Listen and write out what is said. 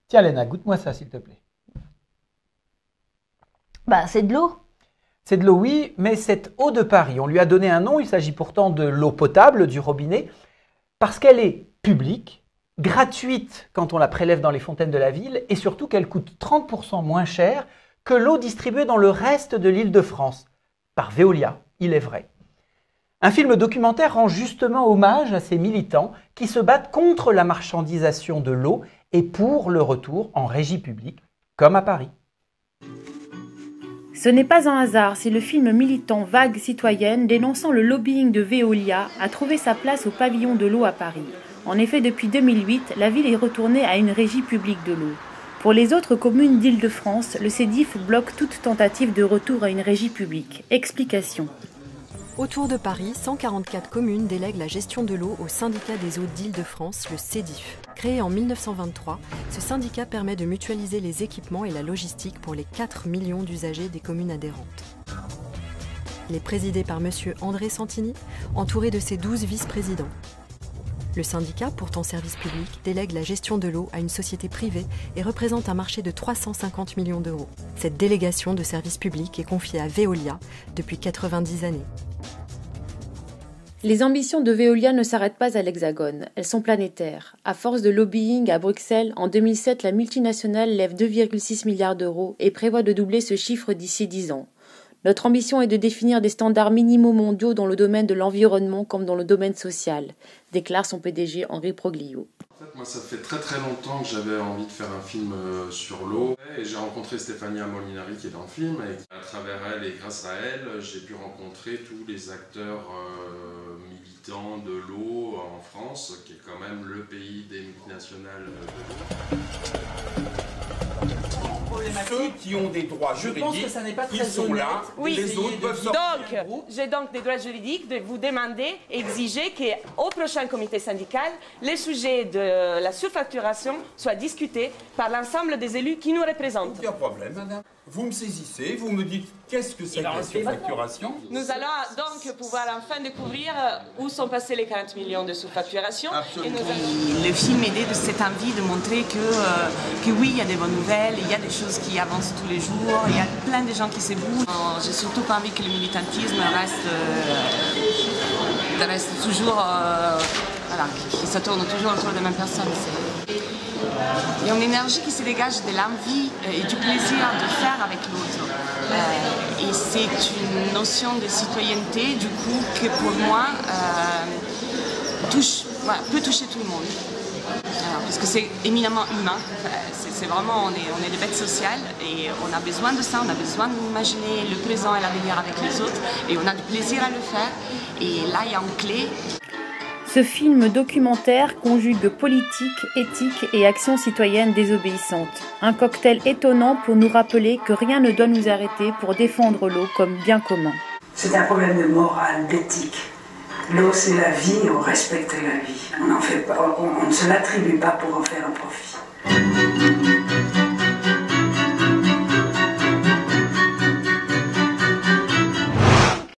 Tiens, Léna, goûte-moi ça, s'il te plaît. Bah, c'est de l'eau. C'est de l'eau, oui, mais cette eau de Paris, on lui a donné un nom, il s'agit pourtant de l'eau potable du robinet, parce qu'elle est publique, gratuite quand on la prélève dans les fontaines de la ville, et surtout qu'elle coûte 30% moins cher que l'eau distribuée dans le reste de l'Île-de-France, par Veolia, il est vrai. Un film documentaire rend justement hommage à ces militants qui se battent contre la marchandisation de l'eau et pour le retour en régie publique, comme à Paris. Ce n'est pas un hasard si le film militant Vague citoyenne dénonçant le lobbying de Veolia a trouvé sa place au pavillon de l'eau à Paris. En effet, depuis 2008, la ville est retournée à une régie publique de l'eau. Pour les autres communes d'Île-de-France, le CEDIF bloque toute tentative de retour à une régie publique. Explication. Autour de Paris, 144 communes délèguent la gestion de l'eau au syndicat des eaux d'Île-de-France, le CEDIF. Créé en 1923, ce syndicat permet de mutualiser les équipements et la logistique pour les 4 millions d'usagers des communes adhérentes. Il est présidé par M. André Santini, entouré de ses 12 vice-présidents. Le syndicat, pourtant service public, délègue la gestion de l'eau à une société privée et représente un marché de 350 millions d'euros. Cette délégation de service public est confiée à Veolia depuis 90 années. Les ambitions de Veolia ne s'arrêtent pas à l'Hexagone, elles sont planétaires. À force de lobbying à Bruxelles, en 2007, la multinationale lève 2,6 milliards d'euros et prévoit de doubler ce chiffre d'ici 10 ans. Notre ambition est de définir des standards minimaux mondiaux dans le domaine de l'environnement comme dans le domaine social, déclare son PDG Henri Proglio. En fait, moi, ça fait très très longtemps que j'avais envie de faire un film sur l'eau. Et j'ai rencontré Stefania Molinari qui est dans le film. Et à travers elle et grâce à elle, j'ai pu rencontrer tous les acteurs militants de l'eau en France, qui est quand même le pays des multinationales de l'eau. Ceux qui ont des droits juridiques, pense que ça n'est pas ils très sont honnête. là, Oui. les autres peuvent sortir. Donc, j'ai donc des droits juridiques de vous demander, exiger qu'au prochain comité syndical, les sujets de la surfacturation soient discutés par l'ensemble des élus qui nous représentent. Aucun problème, madame. Vous me saisissez, vous me dites qu'est-ce que c'est que la surfacturation. Nous allons donc pouvoir enfin découvrir où sont passés les 40 millions de surfacturation. Absolument. Le film aidait de cette envie de montrer que oui, il y a des bonnes nouvelles, il y a des choses qui avancent tous les jours, il y a plein de gens qui se bougent. J'ai surtout pas envie que le militantisme reste toujours, qui se tourne toujours autour des mêmes personnes. Il y a une énergie qui se dégage de l'envie et du plaisir de faire avec l'autre. Et c'est une notion de citoyenneté, du coup, que pour moi peut toucher tout le monde. Parce que c'est éminemment humain. C'est vraiment, on est des bêtes sociales et on a besoin de ça, on a besoin d'imaginer le présent et l'avenir avec les autres et on a du plaisir à le faire. Et là, il y a une clé. Ce film documentaire conjugue politique, éthique et action citoyenne désobéissante. Un cocktail étonnant pour nous rappeler que rien ne doit nous arrêter pour défendre l'eau comme bien commun. C'est un problème de morale, d'éthique. L'eau, c'est la vie, on respecte la vie. On ne se l'attribue pas pour en faire un profit.